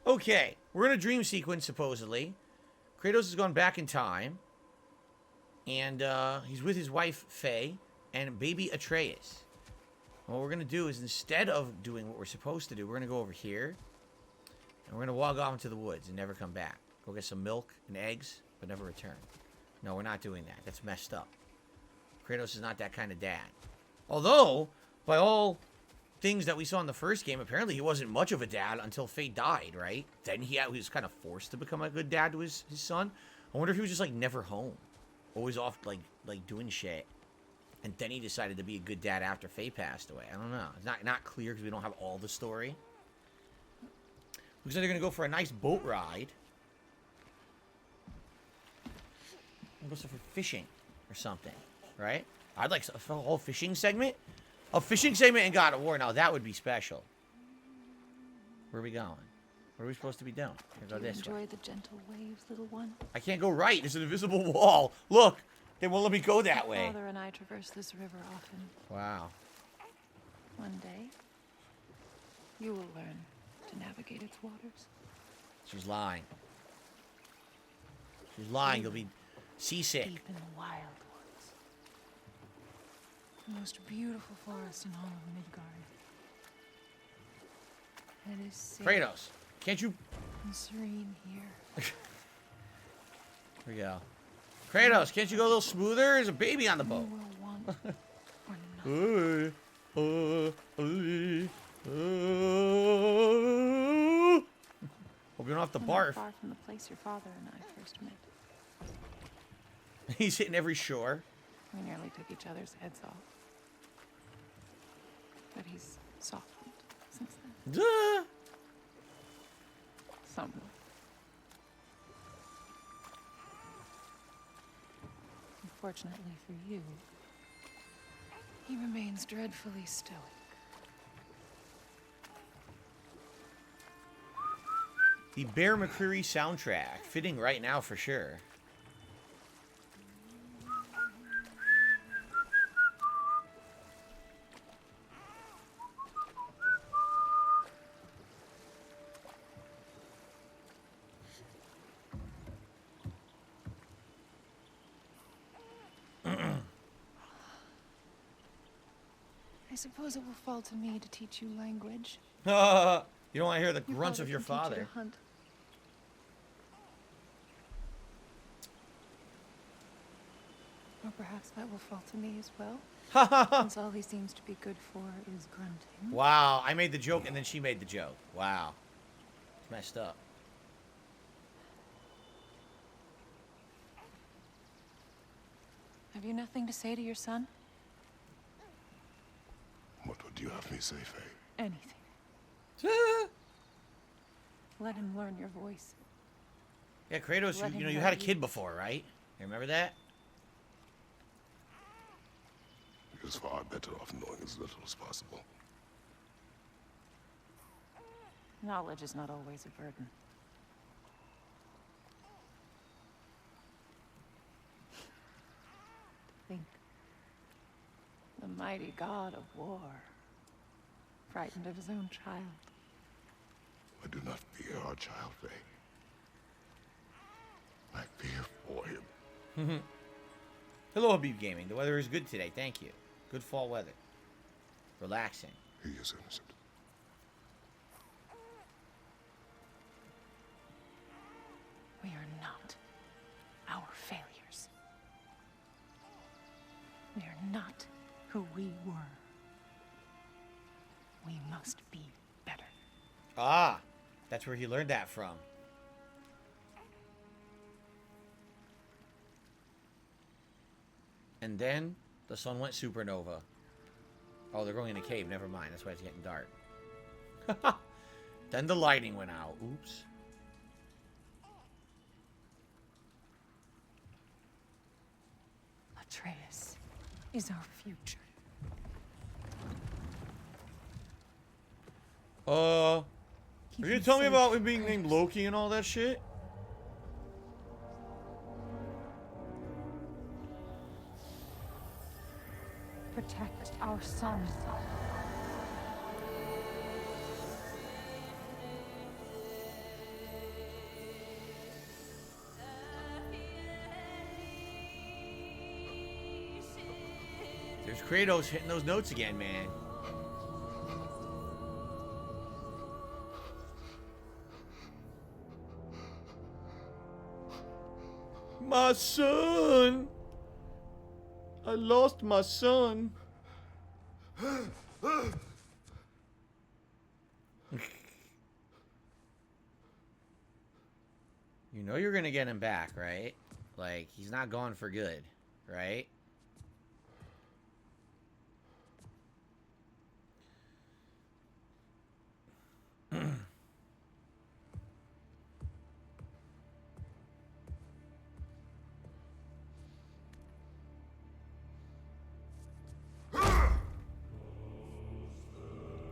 Okay, we're in a dream sequence, supposedly. Kratos has gone back in time. And he's with his wife, Faye, and baby Atreus. And what we're going to do is, instead of doing what we're supposed to do, we're going to go over here. And we're going to walk off into the woods and never come back. Go get some milk and eggs, but never return. No, we're not doing that. That's messed up. Kratos is not that kind of dad. Although, by all things that we saw in the first game, apparently he wasn't much of a dad until Faye died, right? Then he was kind of forced to become a good dad to his son. I wonder if he was just, like, never home. Always off, like doing shit. And then he decided to be a good dad after Faye passed away. I don't know. It's not clear because we don't have all the story. Looks like they're going to go for a nice boat ride. Go for fishing or something, right? I'd like a whole fishing segment. A fishing segment in God of War. Now, that would be special. Where are we going? What are we supposed to be doing? Go this way. Enjoy the gentle waves, little one. I can't go right. There's an invisible wall. Look, they won't let me go that way. My father and I traverse this river often. Wow. One day, you will learn to navigate its waters. She's lying. She's lying. You'll be seasick. Deep in the wild woods. The most beautiful forest in all of Midgard. It is safe Kratos, can't you? and serene here. Here we go. Kratos, can't you go a little smoother? There's a baby on the boat. You will want for nothing. Hope you don't have to We're not barf. far from the place your father and I first met. He's hitting every shore. We nearly took each other's heads off. But he's softened since then. Duh. Somewhat. Unfortunately for you, he remains dreadfully stoic. The Bear McCreary soundtrack. Fitting right now for sure. I suppose it will fall to me to teach you language. You don't want to hear the grunts of your can teach you father. to hunt. Or perhaps that will fall to me as well. Since all he seems to be good for is grunting. Wow, I made the joke and then she made the joke. Wow. It's messed up. Have you nothing to say to your son? What would you have me say, Faye? Anything. Let him learn your voice. Yeah, Kratos, Let you him know, you know had a you. kid before, right? You remember that? It is far better off knowing as little as possible. Knowledge is not always a burden. Think. The mighty God of War, frightened of his own child. I do not fear our child, Faye. I fear for him. Hello, Habib Gaming. The weather is good today. Thank you. Good fall weather. Relaxing. He is innocent. We are not our failures. We are not who we were. We must be better. Ah, that's where he learned that from. And then the sun went supernova. Oh, they're going in a cave. Never mind. That's why it's getting dark. Then the lighting went out. Oops. Atreus is our future. Are Keep you gonna him tell me safe, about me being Atreus. named Loki and all that shit? Protect our son. There's Kratos hitting those notes again, man. My son! I lost my son. You know you're gonna get him back, right? Like, he's not gone for good, right?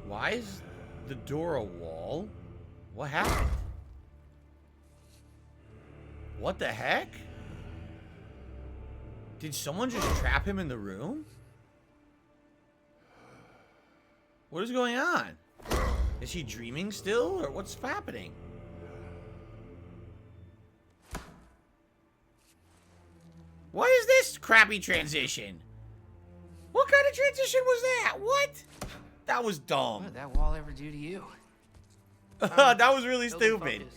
Why is the door a wall? What happened? What the heck? Did someone just trap him in the room? What is going on? Is he dreaming still, or what's happening? What is this crappy transition? What kind of transition was that? What? That was dumb. What did that wall ever do to you? That was really Building stupid. focus.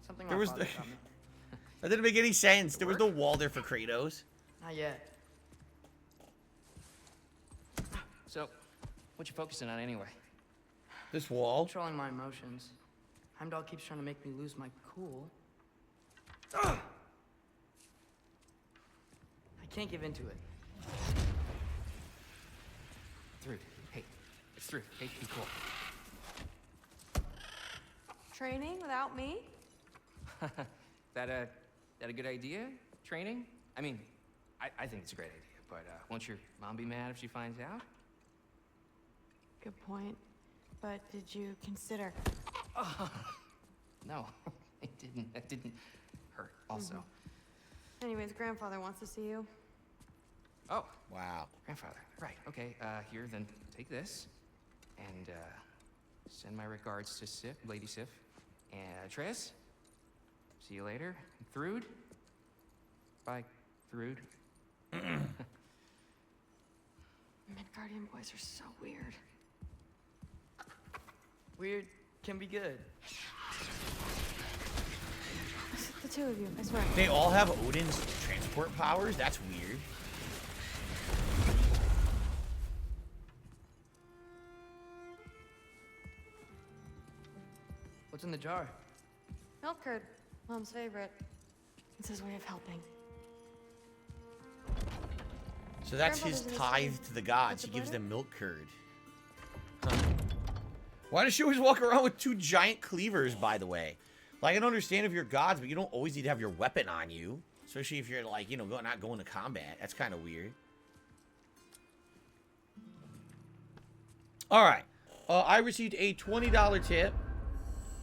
Something There my was father the- taught me. That didn't make any sense. There was no wall there for Kratos. Not yet. So, what you focusing on anyway? This wall. Controlling my emotions. Heimdall keeps trying to make me lose my cool. I can't give into it. Through. Hey, it's through. Hey, be cool. Training without me? That a good idea? Training? I mean, I think it's a great idea, but won't your mom be mad if she finds out? Good point. But did you consider? No, it didn't. That didn't hurt. Also. Anyways, grandfather wants to see you. Oh, Wow. grandfather. Right. Okay. Here, then take this, and send my regards to Sif, Lady Sif, and Atreus. See you later. Thrud. Bye, Thrud. Midgardian boys are so weird. Weird can be good. The two of you, I swear. They all have Odin's transport powers? That's weird. What's in the jar? Milk curd, Mom's favorite. It's his way of helping. So that's his Grandmother's in the tithe street. to the gods. What's He the gives butter? them milk curd. Huh. Why does she always walk around with two giant cleavers, by the way? Like, I don't understand if you're gods, but you don't always need to have your weapon on you. Especially if you're, like, you know, not going to combat. That's kind of weird. All right. I received a $20 tip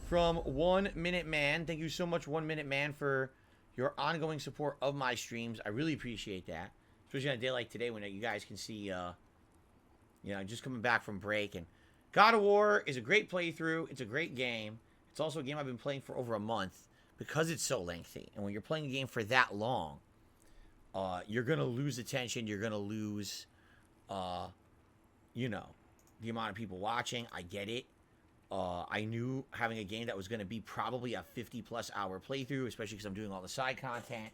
from 1 Minute Man. Thank you so much, 1 Minute Man, for your ongoing support of my streams. I really appreciate that. Especially on a day like today when you guys can see, you know, just coming back from break. And God of War is a great playthrough. It's a great game. It's also a game I've been playing for over a month because it's so lengthy. And when you're playing a game for that long, you're going to lose attention. You're going to lose, you know, the amount of people watching. I get it. I knew having a game that was going to be probably a 50-plus hour playthrough, especially because I'm doing all the side content,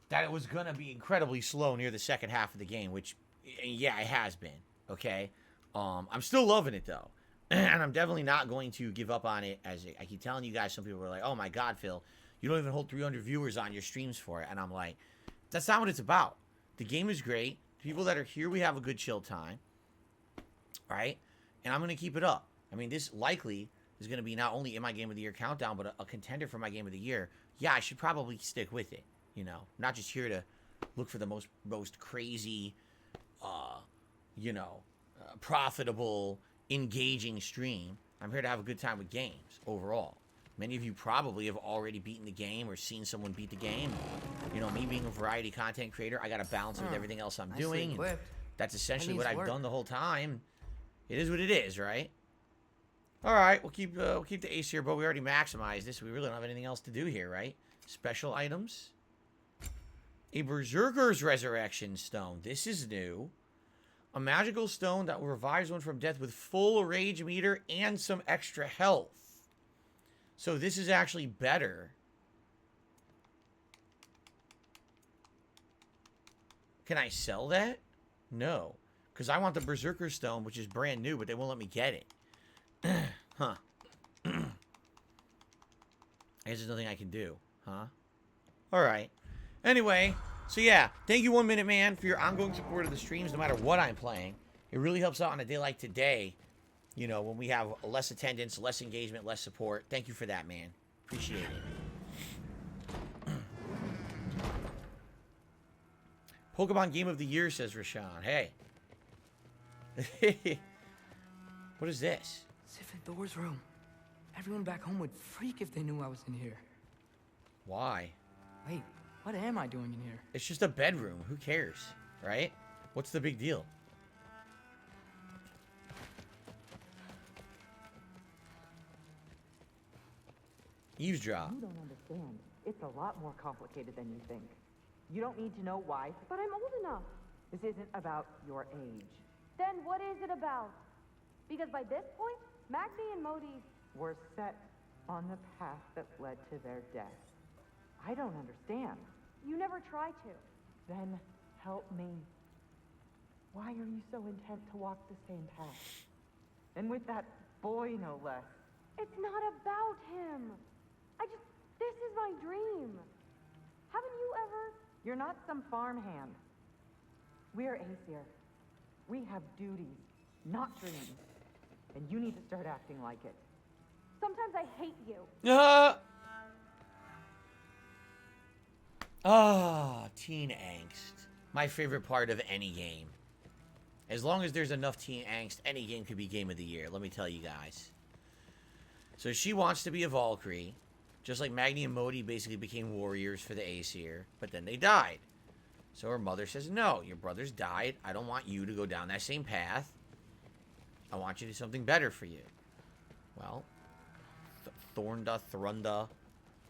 that it was going to be incredibly slow near the second half of the game, which, yeah, it has been, okay? I'm still loving it, though, and I'm definitely not going to give up on it. As I keep telling you guys, some people were like, oh, my God, Phil, you don't even hold 300 viewers on your streams for it, and I'm like, that's not what it's about. The game is great. People that are here, we have a good chill time, right? And I'm going to keep it up. I mean, this likely is going to be not only in my Game of the Year countdown, but a contender for my Game of the Year. Yeah, I should probably stick with it, you know. Not just here to look for the most crazy, you know, profitable, engaging stream. I'm here to have a good time with games overall. Many of you probably have already beaten the game or seen someone beat the game. You know, me being a variety content creator, I got to balance it with everything else I'm Nicely doing. And equipped. that's essentially That what needs I've work. done the whole time. It is what it is, right? All right, we'll keep the ace here, but we already maximized this. We really don't have anything else to do here, right? Special items. A Berserker's Resurrection Stone. This is new. A magical stone that revives one from death with full rage meter and some extra health. So this is actually better. Can I sell that? No. Because I want the Berserker Stone, which is brand new, but they won't let me get it. Huh. I guess there's nothing I can do. Huh? Alright. Anyway, so yeah. Thank you, 1 Minute Man, for your ongoing support of the streams, no matter what I'm playing. It really helps out on a day like today. You know, when we have less attendance, less engagement, less support. Thank you for that, man. Appreciate it. Pokemon Game of the Year, says Rashawn. Hey. What is this? Sif and Thor's room. Everyone back home would freak if they knew I was in here. Why? Wait, what am I doing in here? It's just a bedroom. Who cares? Right? What's the big deal? Eavesdrop. You don't understand. It's a lot more complicated than you think. You don't need to know why. But I'm old enough. This isn't about your age. Then what is it about? Because by this point, Magni and Modi... We're set on the path that led to their death. I don't understand. You never try to. Then help me. Why are you so intent to walk the same path? And with that boy, no less. It's not about him. This is my dream. Haven't you ever? You're not some farmhand. We're Aesir. We have duties, not dreams. And you need to start acting like it. Sometimes I hate you. Teen angst. My favorite part of any game. As long as there's enough teen angst, any game could be Game of the Year. Let me tell you guys. So she wants to be a Valkyrie. Just like Magni and Modi basically became warriors for the Aesir. But then they died. So her mother says, no, your brothers died. I don't want you to go down that same path. I want you to do something better for you. Well, Thrunda,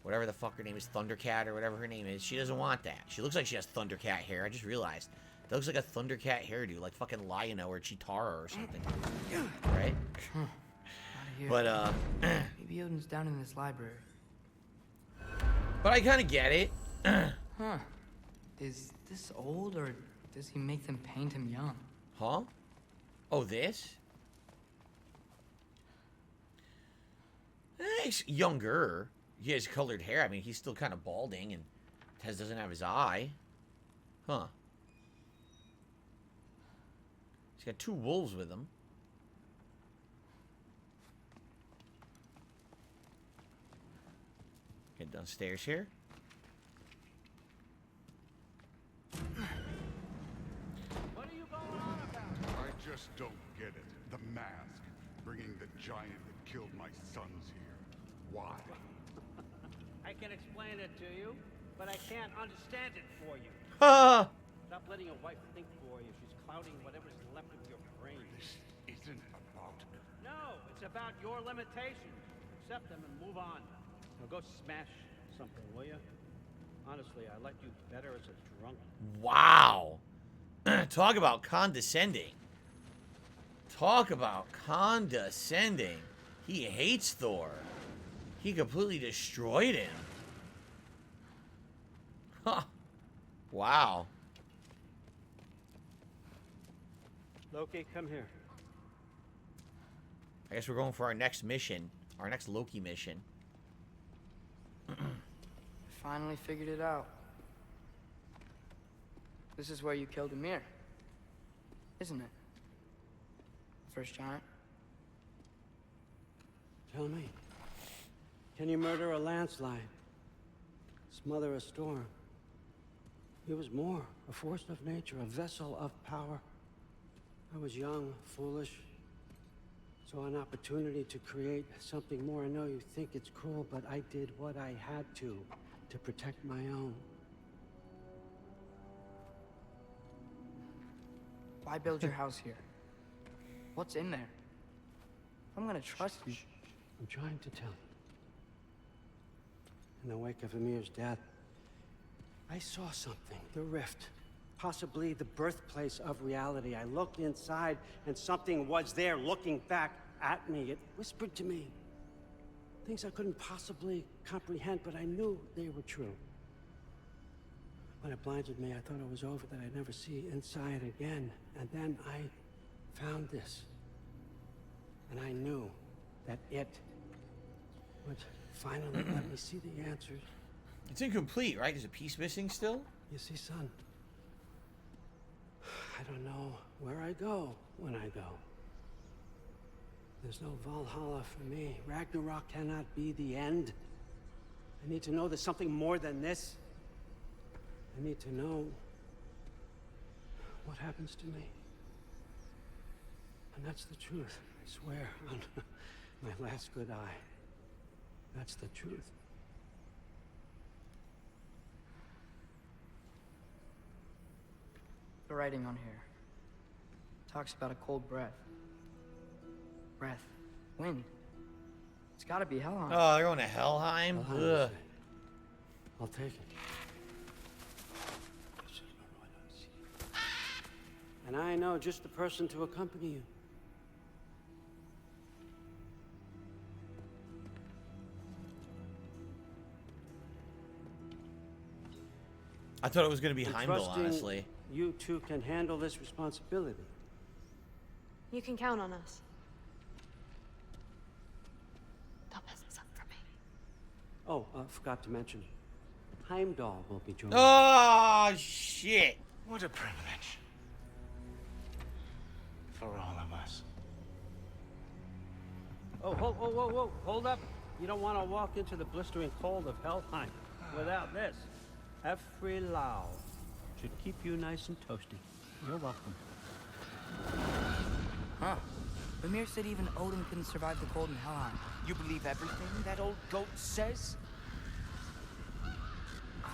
whatever the fuck her name is, Thundercat or whatever her name is, she doesn't want that. She looks like she has Thundercat hair. I just realized. That looks like a Thundercat hairdo, like fucking Lion-O or Chitara or something. Right? But, Maybe Odin's down in this library. But I kind of get it. Huh. Is this old, or does he make them paint him young? Huh? Oh, this? He's younger. He has colored hair. I mean, he's still kind of balding, and Tez doesn't have his eye. Huh. He's got 2 wolves with him. Get downstairs here. What are you going on about? I just don't get it. The mask, bringing the giant that killed my sons here. Why? I can explain it to you, but I can't understand it for you. Ha! Stop letting your wife think for you. She's clouding whatever's left of your brain. This isn't about... No, it's about your limitations. Accept them and move on. Now go smash something, will you? Honestly, I liked you better as a drunk. Wow. Talk about condescending. Talk about condescending. He hates Thor. He completely destroyed him. Huh. Wow. Loki, come here. I guess we're going for our next mission. Our next Loki mission. I finally figured it out. This is where you killed Ymir, isn't it? First giant. Tell me. Can you murder a landslide? Smother a storm? He was more, a force of nature, a vessel of power. I was young, foolish. Saw an opportunity to create something more. I know you think it's cruel, but I did what I had to protect my own. Why build your house here? What's in there? I'm gonna trust you. I'm trying to tell you. In the wake of Ymir's death, I saw something, the rift. Possibly the birthplace of reality. I looked inside, and something was there looking back at me. It whispered to me things I couldn't possibly comprehend, but I knew they were true. When it blinded me, I thought it was over, that I'd never see inside again. And then I found this. And I knew that it would finally let me see the answers. It's incomplete, right? There's a piece missing still? You see, son, I don't know where I go when I go. There's no Valhalla for me. Ragnarok cannot be the end. I need to know there's something more than this. I need to know what happens to me. And that's the truth, I swear, on my last good eye. That's the truth. The writing on here talks about a cold breath. Breath. Wind. It's gotta be Helheim. Oh, they're going to Helheim? Ugh. I'll take it. And I know just the person to accompany you. I thought it was going to be I'm Heimdall, trusting honestly. You two can handle this responsibility. You can count on us. Don't mess this up for me. Oh, forgot to mention, Heimdall will be joining. Oh, shit. What a privilege. For all of us. Oh, whoa, hold up. You don't want to walk into the blistering cold of Helheim without this. Every Lao should keep you nice and toasty. You're welcome. Huh. Mimir said even Odin couldn't survive the cold in Helheim. You believe everything that old goat says?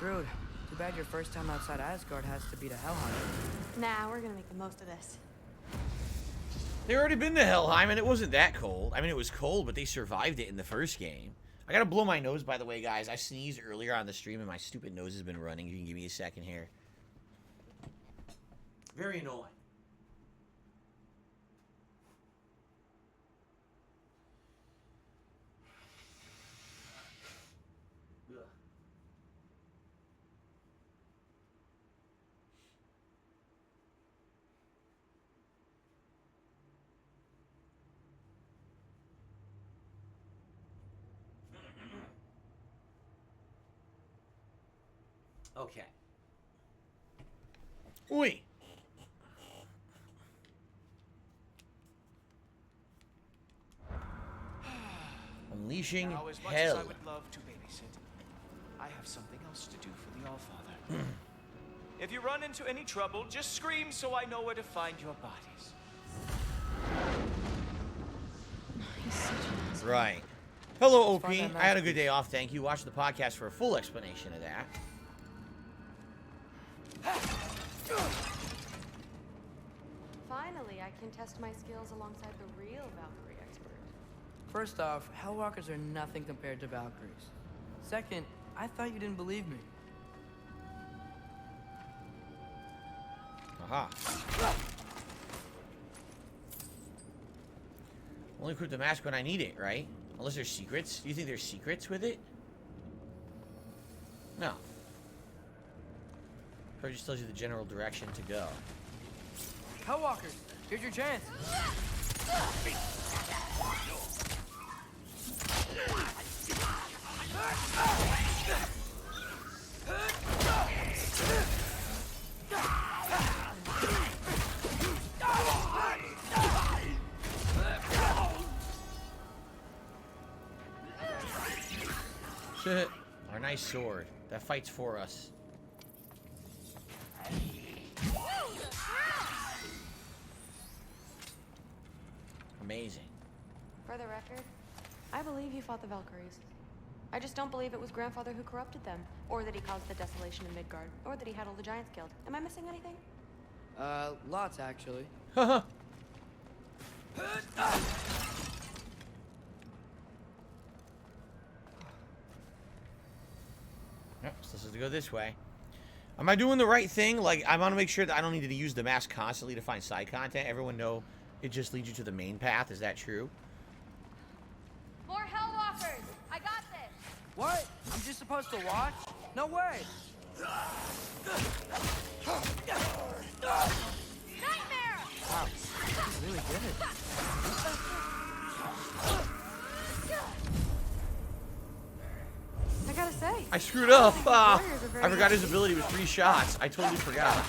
Rude. Too bad your first time outside Asgard has to be to Helheim. Nah, we're gonna make the most of this. They already been to Helheim, and it wasn't that cold. I mean, it was cold, but they survived it in the first game. I gotta blow my nose, by the way, guys. I sneezed earlier on the stream, and my stupid nose has been running. You can give me a second here. Very annoying. Ugh. Okay. Oi. Unleashing Now, as much hell. as I would love to babysit, I have something else to do for the Allfather. If you run into any trouble, just scream so I know where to find your bodies. He's such an asshole. Right. Hello, Let's find Opie. that I had a good masterpiece. day off, thank you. Watch the podcast for a full explanation of that. Finally, I can test my skills alongside the real Valkyrie expert. First off, Hellwalkers are nothing compared to Valkyries. Second, I thought you didn't believe me. Aha. Only equip the mask when I need it, right? Unless there's secrets. Do you think there's secrets with it? No. Probably just tells you the general direction to go. Hellwalkers, here's your chance. Shit. Our nice sword. That fights for us. Amazing. For the record, I believe you fought the Valkyries. I just don't believe it was Grandfather who corrupted them, or that he caused the desolation in Midgard, or that he had all the giants killed. Am I missing anything? Lots actually. Haha. Yep, so this is to go this way. Am I doing the right thing? Like, I want to make sure that I don't need to use the mask constantly to find side content. Everyone know it just leads you to the main path. Is that true? More Hellwalkers! I got this! What? I'm just supposed to watch? No way! Nightmare! Wow, he's really good. I gotta say, I screwed up. Ah, warriors are very I forgot his ability was 3 shots. I totally forgot.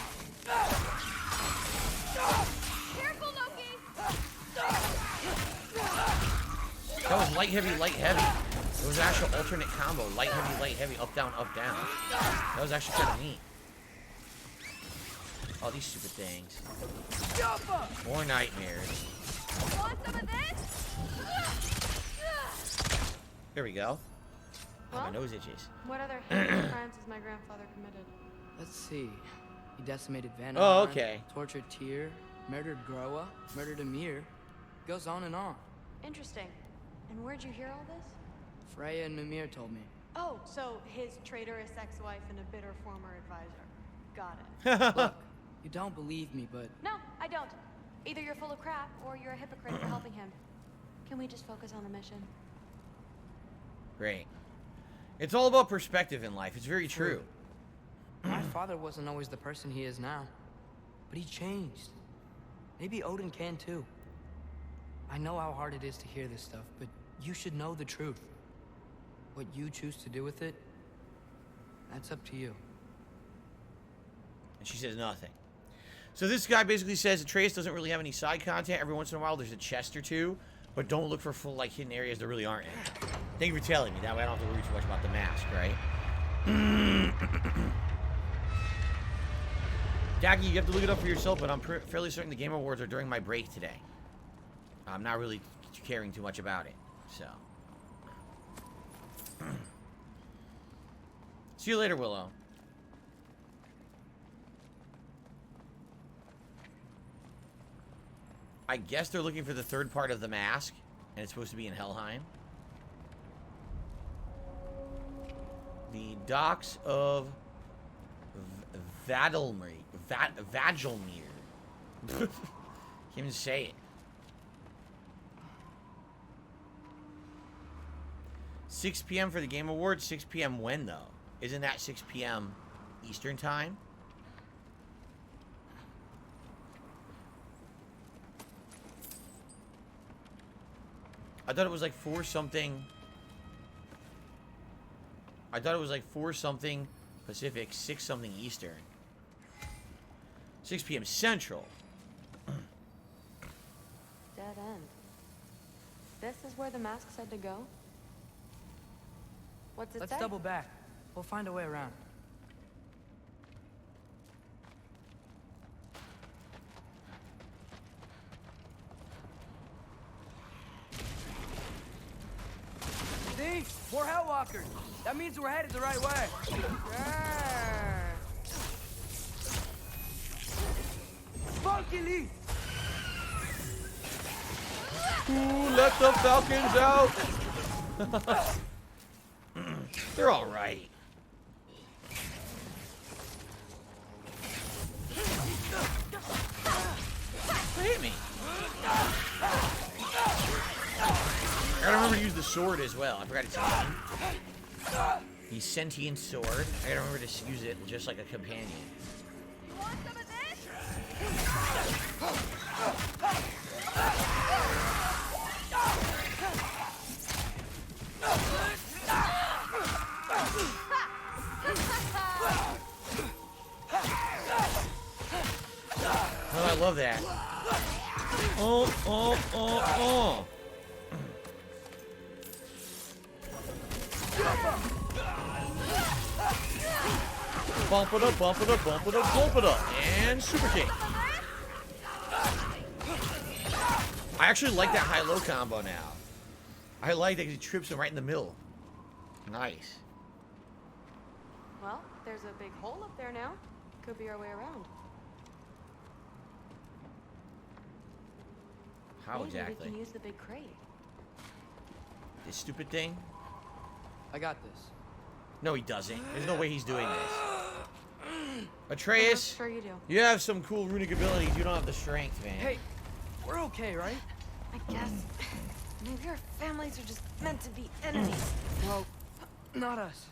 careful, Loki! That was light, heavy, light, heavy. It was an actual alternate combo. Light, heavy, up, down, up, down. That was actually kind of neat. Oh, these stupid things. More nightmares. Want some of this? There we go. Oh, my Well? nose itches. What other heinous crimes has my grandfather committed? Let's see. He decimated Van Oh, okay. tortured Tyr, murdered Groa, murdered Ymir. Goes on and on. Interesting. And where'd you hear all this? Freya and Mimir told me. Oh, so his traitorous ex-wife and a bitter former advisor. Got it. Look, you don't believe me, but No, I don't. Either you're full of crap or you're a hypocrite for helping him. Can we just focus on the mission? Great. It's all about perspective in life. It's very true. my father wasn't always the person he is now. But he changed. Maybe Odin can too. I know how hard it is to hear this stuff, but you should know the truth. What you choose to do with it, that's up to you. And she says nothing. So this guy basically says Atreus doesn't really have any side content. Every once in a while there's a chest or two, but don't look for full like hidden areas there really aren't any. Thank you for telling me. That way I don't have to worry too much about the mask, right? Jackie, you have to look it up for yourself, but I'm fairly certain the Game Awards are during my break today. I'm not really caring too much about it, so. See you later, Willow. I guess they're looking for the third part of the mask, and it's supposed to be in Helheim. The docks of Vadilmir. Can't even say it. 6 p.m. for the Game Awards. 6 p.m. when, though? Isn't that 6 p.m. Eastern Time? I thought it was like 4 something. I thought it was like 4 something Pacific, 6 something Eastern. 6 p.m. Central. Dead end. This is where the mask said to go? What's it Let's say? double back. We'll find a way around. See? More Hellwalkers. That means we're headed the right way. Grrr. Funky Leaf! Ooh, let the Falcons out! They're all right. Hit me. I gotta remember to use the sword as well. I forgot to tell him. The sentient sword. I gotta remember to use it just like a companion. You want some of this? Oh, I love that. Oh. Bump it up, bump it up, bump it up, bump it up. And super kick. I actually like that high-low combo now. I like that he trips him right in the middle. Nice. Well, there's a big hole up there now. Could be our way around. How Maybe exactly? we can use the big crate. This stupid thing? I got this. No, he doesn't. There's no way he's doing this. Atreus, Sure you do. you have some cool runic abilities. You don't have the strength, man. Hey, we're okay, right? I guess. Maybe our families are just meant to be enemies. Well, not us.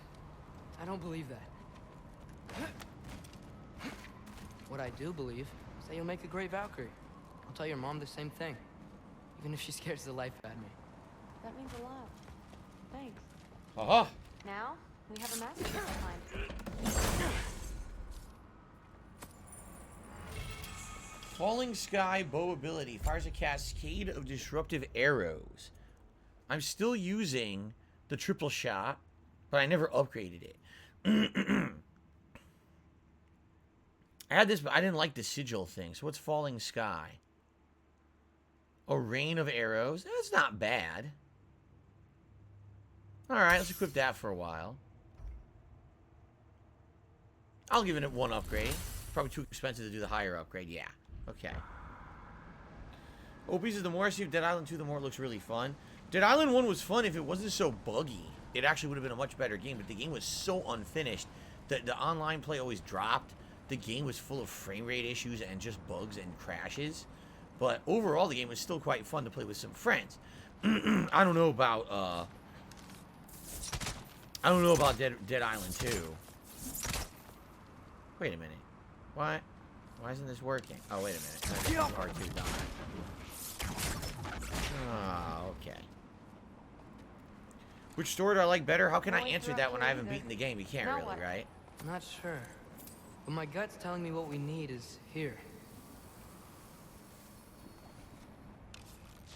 I don't believe that. What I do believe is that you'll make a great Valkyrie. I'll tell your mom the same thing, even if she scares the life out of me. That means a lot. Thanks. Haha. Now, we have a masterpiece behind. Falling Sky bow ability fires a cascade of disruptive arrows. I'm still using the triple shot, but I never upgraded it. I had this, but I didn't like the sigil thing. So what's Falling Sky? A rain of arrows. That's not bad. Alright, let's equip that for a while. I'll give it one upgrade. Probably too expensive to do the higher upgrade. Yeah. Okay. OPs is the more I see of Dead Island 2, the more it looks really fun. Dead Island 1 was fun if it wasn't so buggy. It actually would have been a much better game, but the game was so unfinished that the online play always dropped. The game was full of frame rate issues and just bugs and crashes. But overall, the game was still quite fun to play with some friends. I don't know about Dead Island 2. Wait a minute. What? Why isn't this working? Oh, wait a minute. R2 done. Oh, okay. Which story do I like better? How can I answer that when I haven't beaten the game? You can't really, right? I'm not sure. But my gut's telling me what we need is here.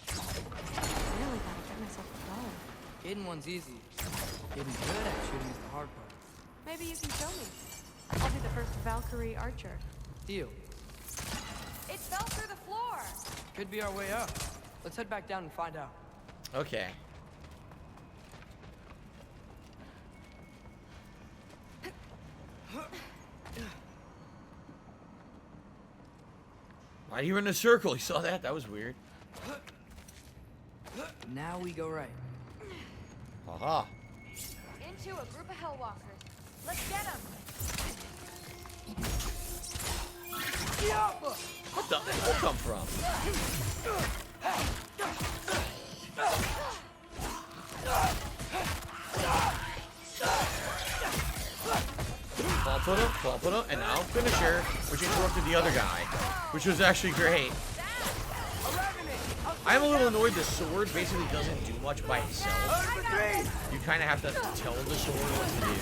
I really gotta get myself a bow. Getting one's easy. Getting good at shooting is the hard part. Maybe you can show me. I'll be the first Valkyrie archer. Deal. It fell through the floor! Could be our way up. Let's head back down and find out. Okay. Why do you run in a circle? You saw that? That was weird. Now we go right. Haha. Into a group of Hellwalkers. Let's get them! What the? Where'd that come from? Claw put him, and now finisher, which interrupted the other guy, which was actually great. I'm a little annoyed the sword basically doesn't do much by itself. You kind of have to tell the sword what to do.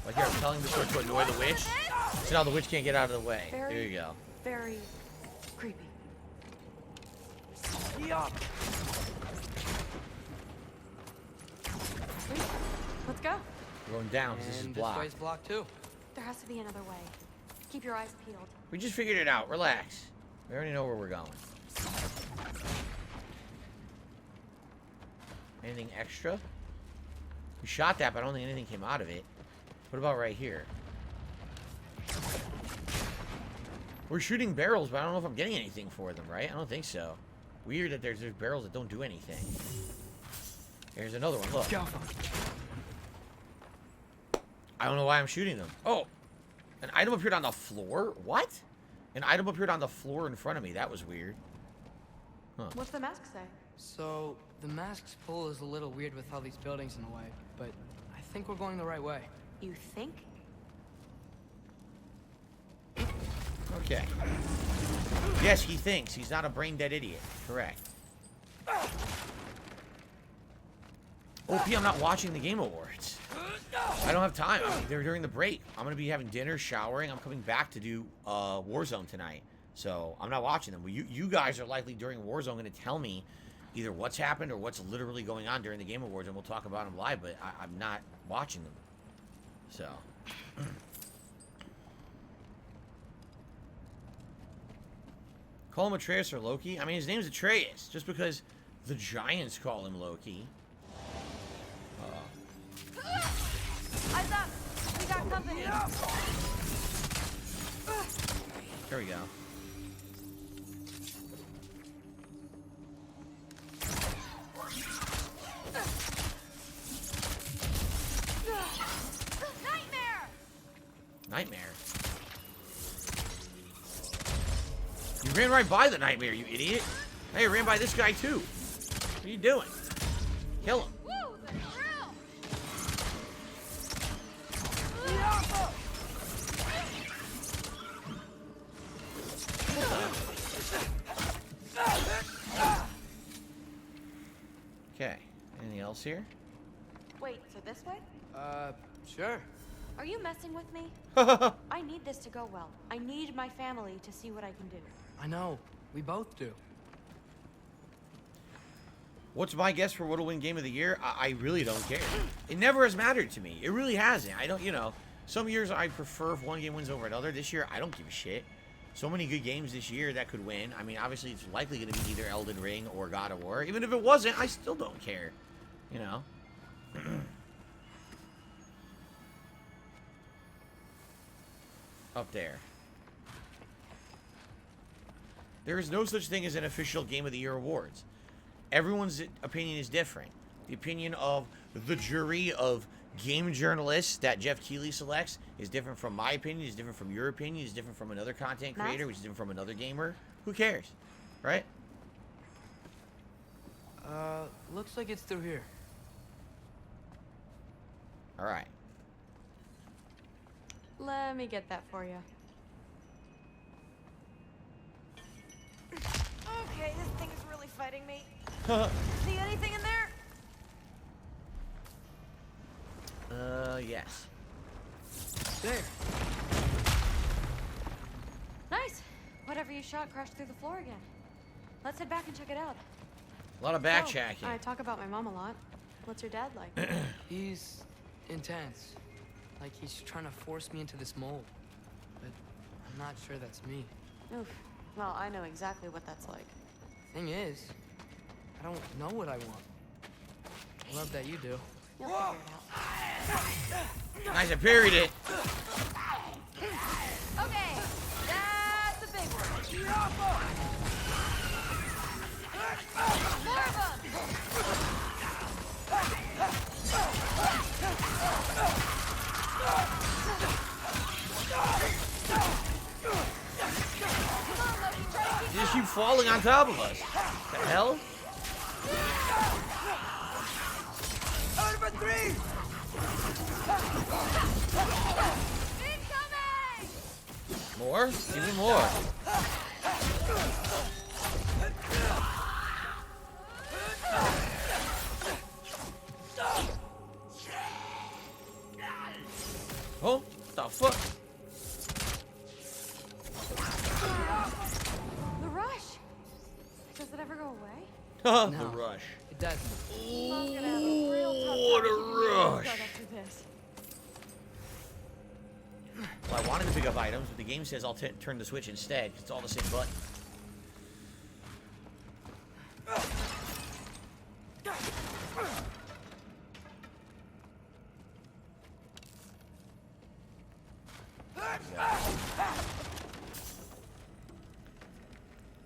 Like here, I'm telling the sword to annoy the witch, so now the witch can't get out of the way. There you go. Very creepy. Sweet. Let's go. We're going down, because this is And blocked. this way's blocked too. There has to be another way. Keep your eyes peeled. We just figured it out. Relax. We already know where we're going. Anything extra? We shot that, but I don't think anything came out of it. What about right here? We're shooting barrels, but I don't know if I'm getting anything for them, right? I don't think so. Weird that there's barrels that don't do anything. Here's another one, look. I don't know why I'm shooting them. Oh! An item appeared on the floor? What? An item appeared on the floor in front of me. That was weird. Huh. What's the mask say? So, the mask's pull is a little weird with all these buildings in the way, but I think we're going the right way. You think? Okay. Yes, he thinks. He's not a brain-dead idiot. Correct. OP, I'm not watching the Game Awards. I don't have time. I mean, they're during the break. I'm going to be having dinner, showering. I'm coming back to do Warzone tonight. So, I'm not watching them. You guys are likely during Warzone going to tell me either what's happened or what's literally going on during the Game Awards, and we'll talk about them live, but I'm not watching them. So... Call him Atreus or Loki? I mean, his name's Atreus. Just because the Giants call him Loki. Eyes up! We got company! There we go. You ran right by the nightmare, you idiot. Hey, I ran by this guy too. What are you doing? Kill him. Okay. Anything else here? Wait, so this way? Sure. Are you messing with me? I need this to go well. I need my family to see what I can do. I know. We both do. What's my guess for what'll win Game of the Year? I really don't care. It never has mattered to me. It really hasn't. I don't, you know, some years I prefer if one game wins over another. This year, I don't give a shit. So many good games this year that could win. I mean, obviously, it's likely going to be either Elden Ring or God of War. Even if it wasn't, I still don't care. You know? Up there. There is no such thing as an official Game of the Year awards. Everyone's opinion is different. The opinion of the jury of game journalists that Jeff Keighley selects is different from my opinion, is different from your opinion, is different from another content creator, which is different from another gamer. Who cares? Right? Looks like it's through here. Alright. Let me get that for you. Okay, this thing is really fighting me. See anything in there? Yes. There. Nice. Whatever you shot crashed through the floor again. Let's head back and check it out. A lot of backtracking. I talk about my mom a lot. What's your dad like? He's intense. Like he's trying to force me into this mold. But I'm not sure that's me. Oof. Well, I know exactly what that's like. Thing is, I don't know what I want. I love that you do. You'll figure it out. Nice, I parried it. Okay, that's a big one. More of them! You just keep falling on top of us. The hell? Over 3! Incoming! More? Even more. Oh, the fuck? The rush! Does it ever go away? The No. rush. It doesn't. Mom's gonna have a real tough What time a keeping me rush. upset after this. Well, I wanted to pick up items, but the game says I'll turn the switch instead. It's all the same button.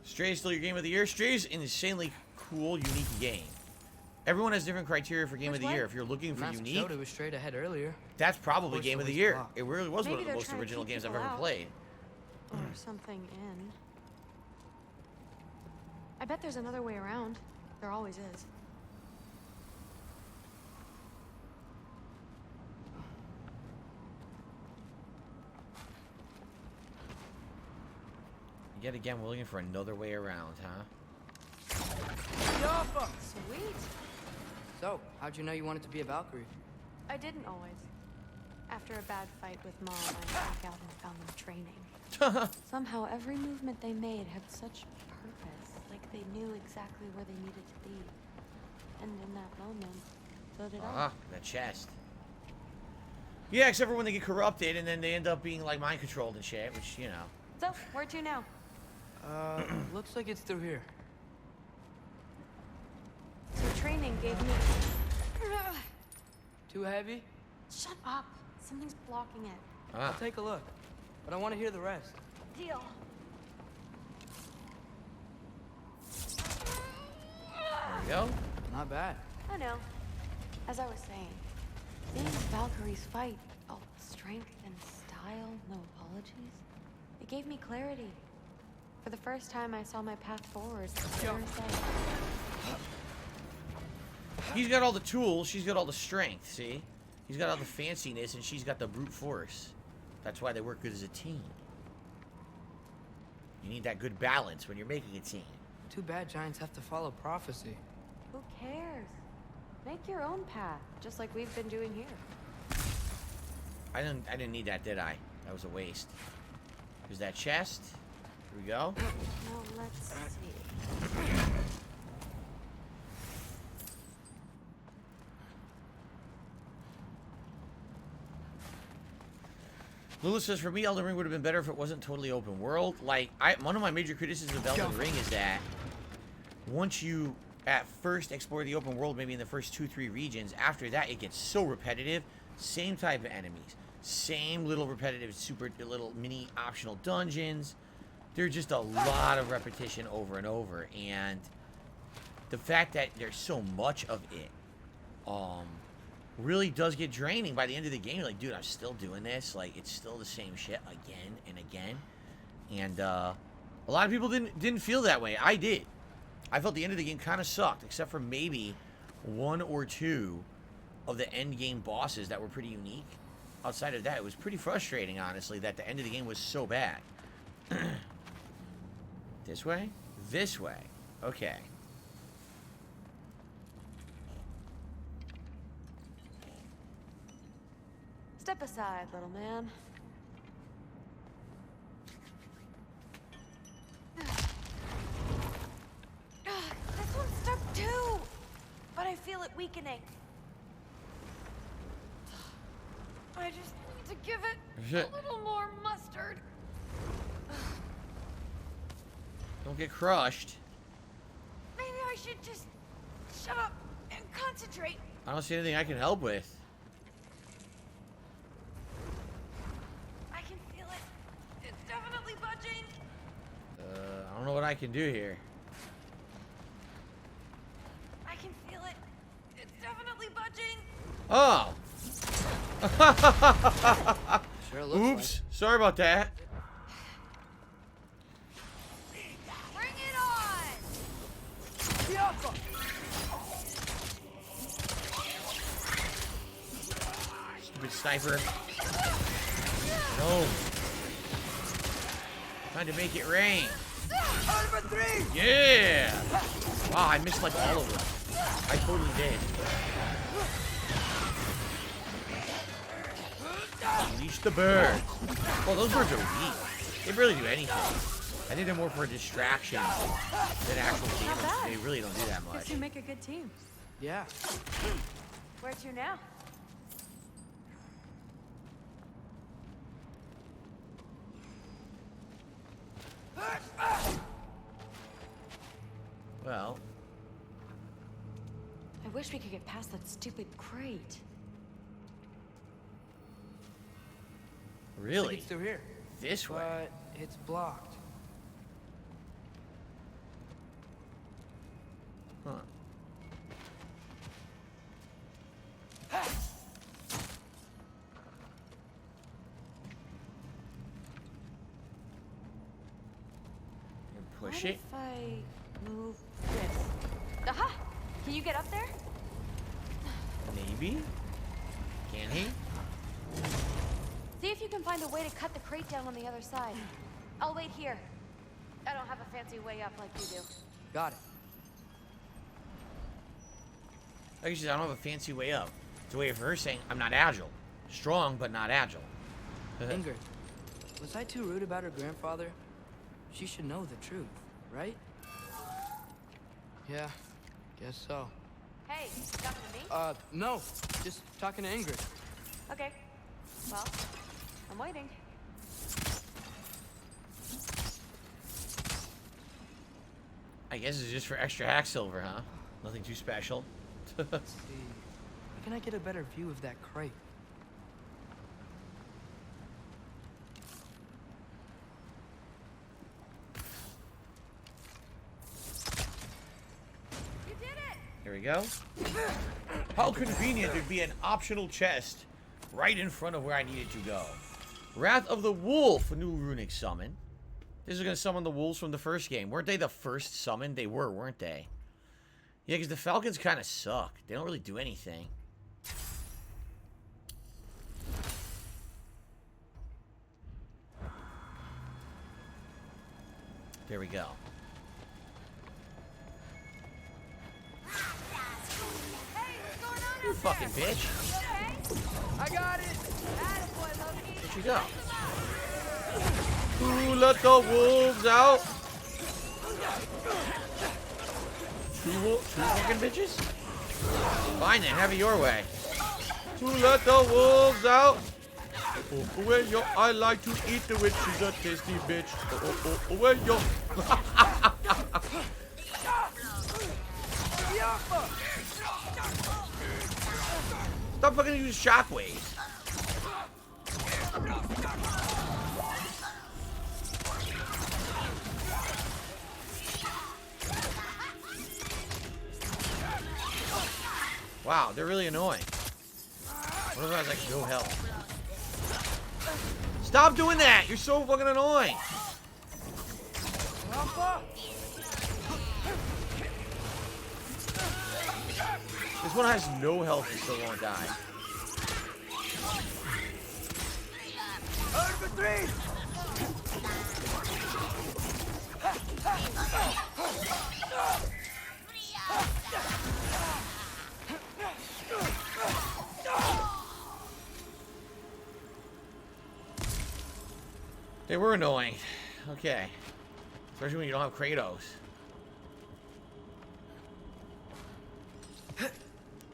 Stray is still your game of the year. Stray is an insanely cool, unique game. Everyone has different criteria for game of the year. If you're looking for Mask unique, showed it was straight ahead earlier. that's probably Force game of the always year. blocked. It really was Maybe one of the they're most trying to original keep games I've people ever out. played. Or something in. I bet there's another way around. There always is. Yet again, we're looking for another way around, huh? Sweet. So, how'd you know you wanted to be a Valkyrie? I didn't always. After a bad fight with Mom, I snuck out and found them training. Somehow, every movement they made had such purpose. Like they knew exactly where they needed to be. And in that moment, so did I. Ah, the chest. Yeah, except for when they get corrupted and then they end up being like mind controlled and shit, which, you know. So, where to now? Looks like it's through here. So training gave me... Too heavy? Shut up. Something's blocking it. Ah. I'll take a look. But I want to hear the rest. Deal. There we go. Not bad. I know. As I was saying, seeing Valkyries fight, all strength and style, no apologies, it gave me clarity. For the first time, I saw my path forward. Clear as day. He's got all the tools, she's got all the strength, see? He's got all the fanciness, and she's got the brute force. That's why they work good as a team. You need that good balance when you're making a team. Too bad giants have to follow prophecy. Who cares? Make your own path, just like we've been doing here. I didn't need that, did I? That was a waste. Here's that chest. Here we go. Now let's see. Lula says, for me, Elden Ring would have been better if it wasn't totally open world. Like, one of my major criticisms of Elden Ring is that once you, at first, explore the open world, maybe in the first 2-3 regions, after that, it gets so repetitive. Same type of enemies. Same little repetitive, super little mini optional dungeons. There's just a lot of repetition over and over. And the fact that there's so much of it, really does get draining by the end of the game. You're like, dude, I'm still doing this. Like, it's still the same shit again and again. And a lot of people didn't feel that way. I did. I felt the end of the game kind of sucked, except for maybe 1 or 2 of the end game bosses that were pretty unique. Outside of that, it was pretty frustrating, honestly, that the end of the game was so bad. This way? This way. Okay. Step aside, little man. This one's stuck too, but I feel it weakening. I just need to give it a little more mustard. Don't get crushed. Maybe I should just shut up and concentrate. I don't see anything I can help with. I can feel it. It's definitely budging. I don't know what I can do here. I can feel it. It's definitely budging. Oh! Sure looks Oops. Sorry about that. Bring it on! Stupid sniper. No. Time to make it rain. Yeah! Wow, I missed like all of them. I totally did. Unleash the birds. Well, those birds are weak. They barely do anything. I think they're more for a distraction than actual damage. bad. They really don't do that much. Guess you make a good team. Yeah. Where to now? Well, I wish we could get past that stupid crate. really? It's through here. This way? But it's blocked. Huh. Push What it. if I move this? Aha! Can you get up there? Maybe? Can he? See if you can find a way to cut the crate down on the other side. I'll wait here. I don't have a fancy way up like you do. Got it. Like she said, I don't have a fancy way up. It's a way of her saying I'm not agile. Strong, but not agile. Ingrid, was I too rude about her grandfather? She should know the truth, right? Yeah, guess so. Hey, talking to me? No. Just talking to Ingrid. Okay. Well, I'm waiting. I guess it's just for extra hack silver, huh? Nothing too special. Let's see. Where can I get a better view of that crate? You did it! Here we go. How convenient there'd be an optional chest right in front of where I needed to go. Wrath of the Wolf, a new runic summon. This is going to summon the wolves from the first game. Weren't they the first summon? They were, weren't they? Yeah, because the falcons kind of suck. They don't really do anything. There we go. You fucking bitch. I got it. Where'd you go? Ooh, let the wolves out. Two fucking bitches? Fine then, have it your way. To let the wolves out. Oh, well, yo, I like to eat the witch. She's a tasty bitch. Oh, well, yo. Stop fucking using shockwaves. Wow, they're really annoying. What if I was like no health? Stop doing that! You're so fucking annoying! This one has no health and still won't die. They were annoying. Okay. Especially when you don't have Kratos.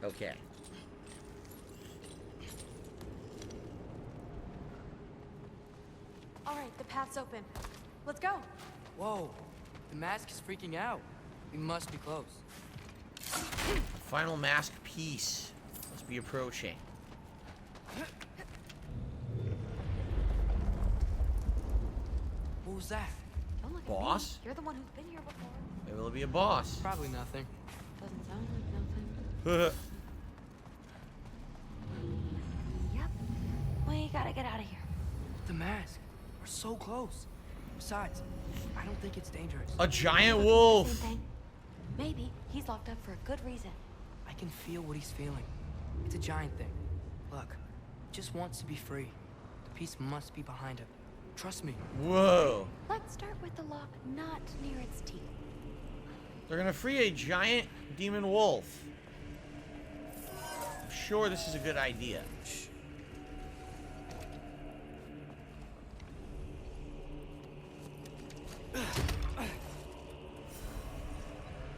Okay. All right, the path's open. Let's go. Whoa, the mask is freaking out. We must be close. Final mask piece. Let's be approaching. What was that? Don't look Boss? at me. You're the one who's been here before. Maybe it'll be a boss. Probably nothing. Doesn't sound like nothing. Yep. We gotta get out of here. The mask. We're so close. Besides, I don't think it's dangerous. A giant Same wolf. thing. Maybe he's locked up for a good reason. I can feel what he's feeling. It's a giant thing. Look, he just wants to be free. The peace must be behind him. Trust me. Whoa. Let's start with the lock not near its teeth. They're gonna free a giant demon wolf. I'm sure this is a good idea.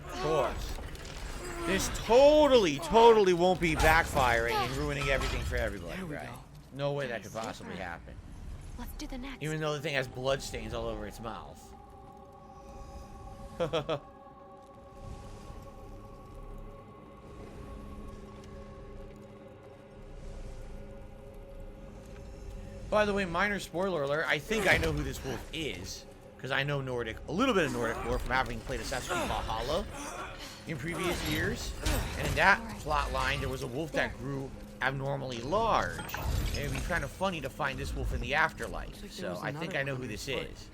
Of course. This totally won't be backfiring and ruining everything for everybody, There we right? go. No way that could possibly happen. Let's do the next. Even though the thing has blood stains all over its mouth. By the way, minor spoiler alert, I think I know who this wolf is. Because I know a little bit of Nordic lore from having played Assassin's Creed Valhalla in previous years. And in that plot line, there was a wolf that grew abnormally large. And it'd be kind of funny to find this wolf in the afterlife. Like So I think I know who this is.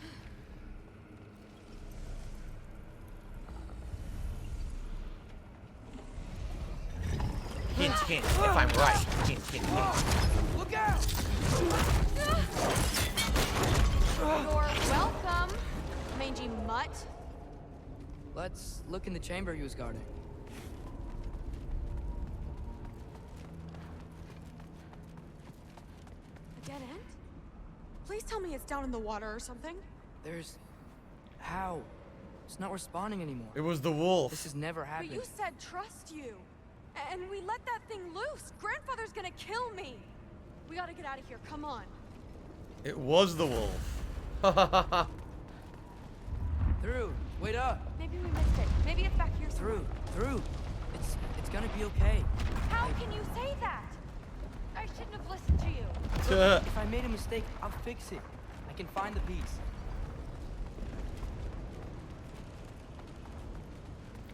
Hint, hint, if I'm right. Hint, hint, hint. Look out! You're welcome, mangy mutt. Let's look in the chamber he was guarding. A dead end? Please tell me it's down in the water or something. There's... How? It's not responding anymore. It was the wolf. This has never But happened. you said trust you. And we let that thing loose. Grandfather's gonna kill me. We gotta get out of here. Come on. It was the wolf. Through. Wait up. Maybe we missed it. Maybe it's back here somewhere. Through. It's gonna be okay. How can you say that? I shouldn't have listened to you. If I made a mistake, I'll fix it. I can find the piece.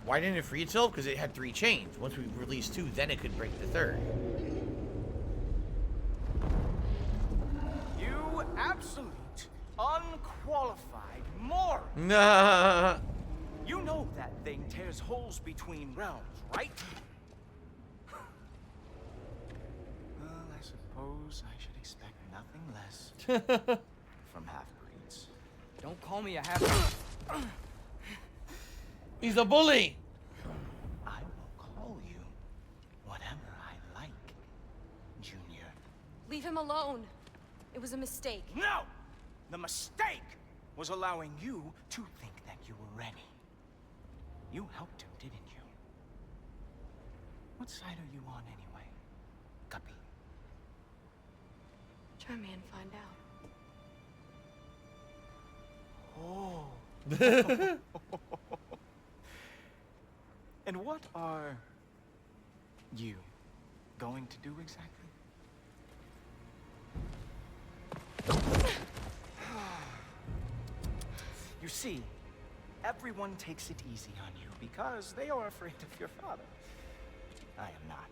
Why didn't it free itself? Because it had 3 chains. Once we released 2, then it could break the 3rd. You absolute, unqualified more! Nah. You know that thing tears holes between realms, right? Well, I suppose I should expect nothing less from half-breeds. Don't call me a half. He's a bully. I will call you whatever I like, Junior. Leave him alone. It was a mistake. No! The mistake was allowing you to think that you were ready. You helped him, didn't you? What side are you on anyway, Guppy? Try me and find out. Oh. And what are you going to do exactly? You see, everyone takes it easy on you because they are afraid of your father. I am not.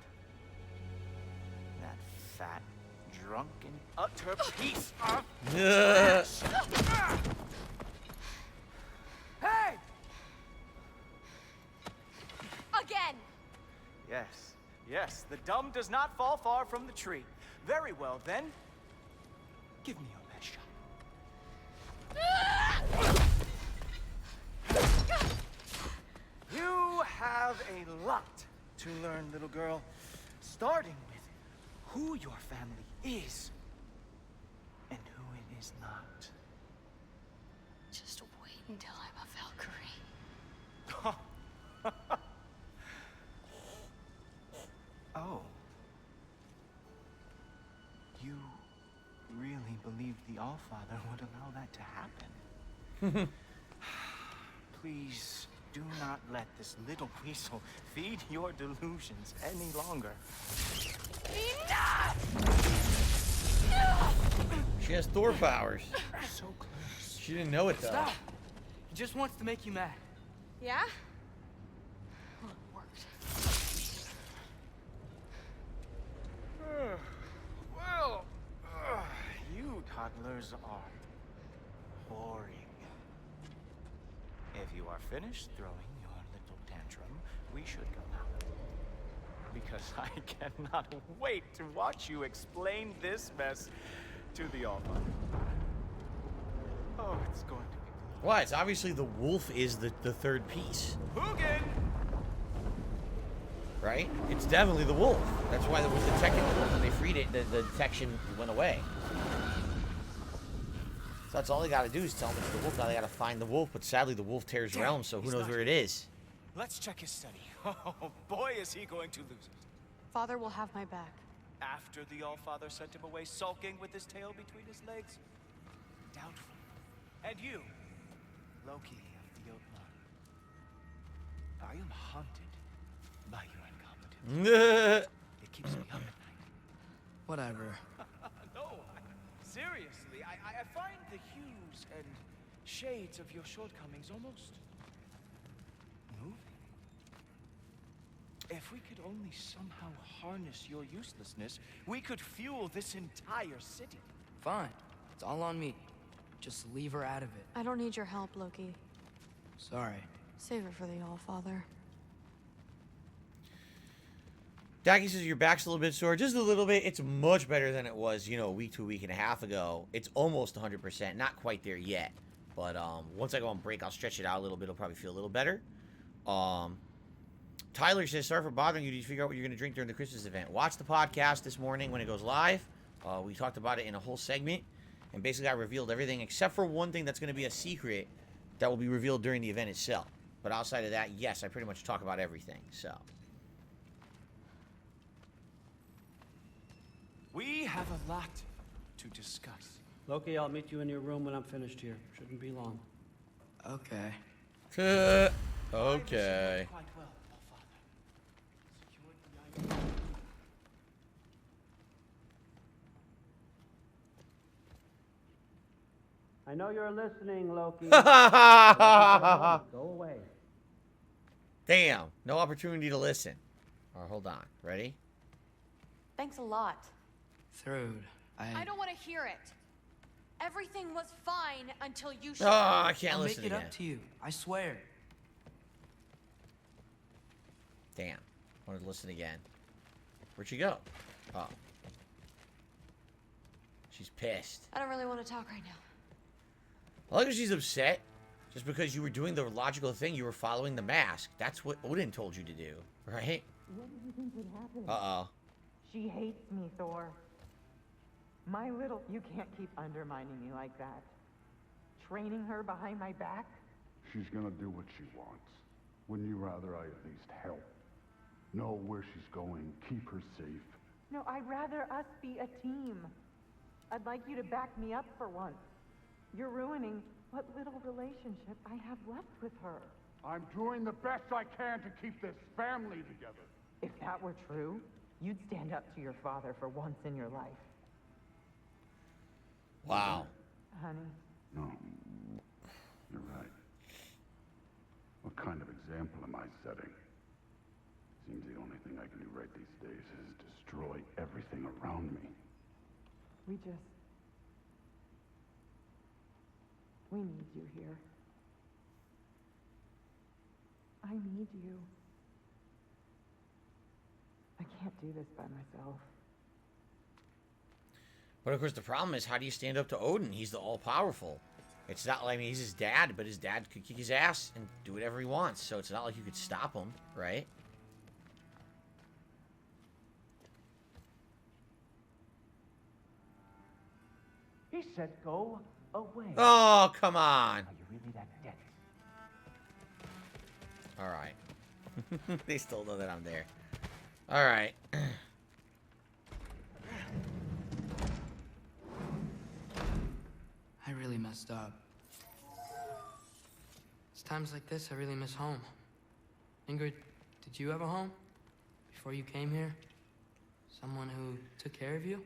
That fat, drunken, utter piece of trash. Hey! Again! Yes, the dumb does not fall far from the tree. Very well, then. Give me your best shot. You have a lot to learn, little girl. Starting with who your family is and who it is not. Just wait until I'm a Valkyrie. Oh. You really believed the Allfather would allow that to happen? Please do not let this little weasel feed your delusions any longer. Enough! She has Thor powers. So close. She didn't know it though. Stop! He just wants to make you mad. Yeah? Well, it worked. Well, you toddlers are boring. If you are finished throwing your little tantrum, we should go now. Because I cannot wait to watch you explain this mess to the Allfather. Oh, it's going to be glorious. Why? It's obviously the wolf is the third piece, Hugin! right? It's definitely the wolf. That's why there was detecting the wolf when they freed it. The detection went away. So that's all they got to do is tell them it's the wolf. Now they got to find the wolf. But sadly, the wolf tears realms, so who knows where it is? Let's check his study. Oh, boy, is he going to lose it. Father will have my back. After the Allfather sent him away sulking with his tail between his legs? Doubtful. And you, Loki of the Odin. I am haunted by your incompetence. It keeps me up at night. Whatever. No, seriously, I find the hues and shades of your shortcomings almost moving. If we could only somehow harness your uselessness, we could fuel this entire city. Fine. It's all on me. Just leave her out of it. I don't need your help, Loki. Sorry. Save it for the Allfather. Daggy says your back's a little bit sore. Just a little bit. It's much better than it was, you know, a week to a week and a half ago. It's almost 100%. Not quite there yet. But once I go on break, I'll stretch it out a little bit. It'll probably feel a little better. Tyler says, sorry for bothering you. Did you figure out what you're going to drink during the Christmas event? Watch the podcast this morning when it goes live. We talked about it in a whole segment. And basically I revealed everything except for one thing that's going to be a secret that will be revealed during the event itself. But outside of that, yes, I pretty much talk about everything. So... We have a lot to discuss. Loki, I'll meet you in your room when I'm finished here. Shouldn't be long. Okay. Okay. Quite well, Allfather. Secured the item. I know you're listening, Loki. Go away. Damn. No opportunity to listen. All right, hold on. Ready? Thanks a lot. Thrud, I don't want to hear it. Everything was fine until you Oh, I can't I'll listen make it again. up to you. I swear. Damn. Wanted to listen again. Where'd she go? Oh. She's pissed. I don't really want to talk right now. I like how she's upset just because you were doing the logical thing. You were following the mask. That's what Odin told you to do, right? What did you think would happen? Uh-oh. She hates me, Thor. My little... You can't keep undermining me like that. Training her behind my back? She's gonna do what she wants. Wouldn't you rather I at least help? Know where she's going, keep her safe? No, I'd rather us be a team. I'd like you to back me up for once. You're ruining what little relationship I have left with her. I'm doing the best I can to keep this family together. If that were true, you'd stand up to your father for once in your life. Wow. Honey, No, you're right. What kind of example am I setting? Seems the only thing I can do right these days is destroy everything around me. we need you here. I need you. I can't do this by myself. But of course, the problem is, how do you stand up to Odin? He's the all-powerful. It's not like, I mean, he's his dad, but his dad could kick his ass and do whatever he wants. So it's not like you could stop him, right? He said go away. Oh, come on. Are you really that dense? All right. They still know that I'm there. All right. I really messed up. It's times like this I really miss home. Ingrid, did you have a home? Before you came here? Someone who took care of you?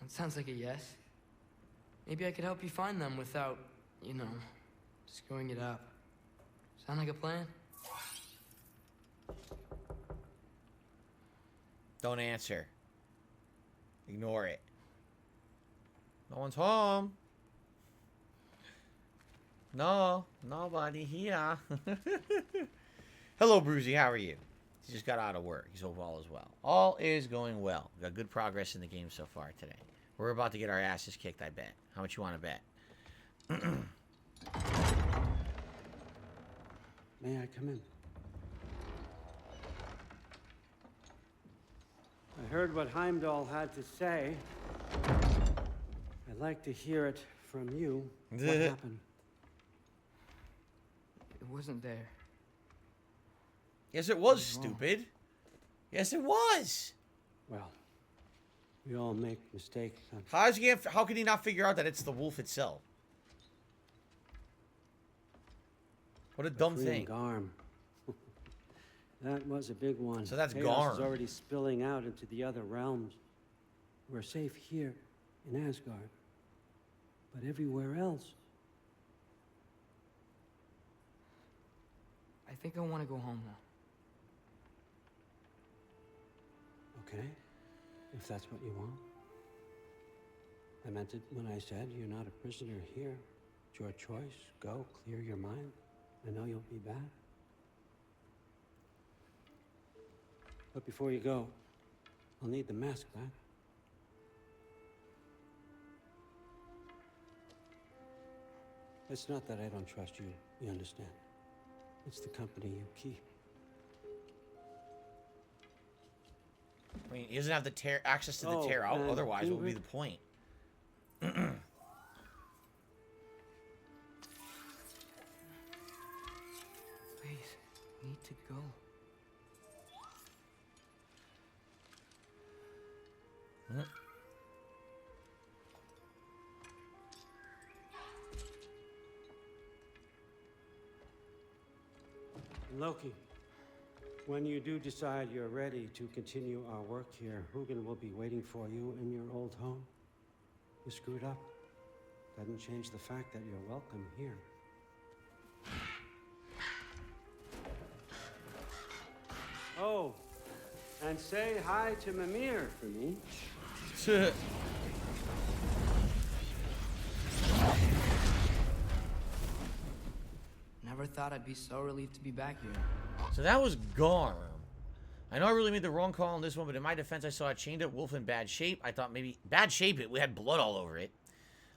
That sounds like a yes. Maybe I could help you find them without, you know, screwing it up. Sound like a plan? Don't answer. Ignore it. No one's home. No, nobody here. Hello, Bruzy. How are you? He just got out of work. He's hope all is well. All is going well. We got good progress in the game so far today. We're about to get our asses kicked, I bet. How much you want to bet? May I come in? I heard what Heimdall had to say. I'd like to hear it from you. What happened? It wasn't there. Yes, it was, stupid. Yes, it was. Well, we all make mistakes. How can he not figure out that it's the wolf itself? What a dumb thing. Garm. That was a big one. So that's Chaos Garm. is already spilling out into the other realms. We're safe here in Asgard, but everywhere else. I think I want to go home now. Okay, if that's what you want. I meant it when I said you're not a prisoner here. It's your choice. Go, clear your mind. I know you'll be back. But before you go, I'll need the mask back. It's not that I don't trust you, you understand. It's the company you keep. I mean, he doesn't have the access to the tear out. Otherwise, what would be the point? Please, I need to go. Loki, when you do decide you're ready to continue our work here, Hugin will be waiting for you in your old home. You screwed up. Doesn't change the fact that you're welcome here. Oh, and say hi to Mimir for me. Never thought I'd be so relieved to be back here. So that was Garm. I know I really made the wrong call on this one, but in my defense, I saw a chained up wolf in bad shape. I thought maybe... Bad shape? We had blood all over it.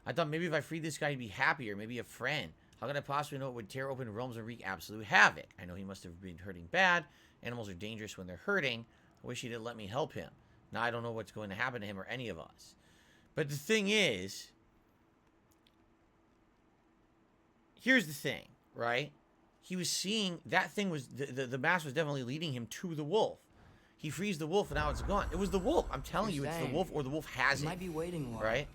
I thought maybe if I freed this guy, he'd be happier. Maybe a friend. How could I possibly know it would tear open realms and wreak absolute havoc? I know he must have been hurting bad. Animals are dangerous when they're hurting. I wish he didn't let me help him. Now I don't know what's going to happen to him or any of us. But the thing is... Here's the thing, right? He was seeing... That thing was... The mask was definitely leading him to the wolf. He frees the wolf and now it's gone. It was the wolf. I'm telling you, it's the wolf or the wolf has it. Might be waiting a while. Right?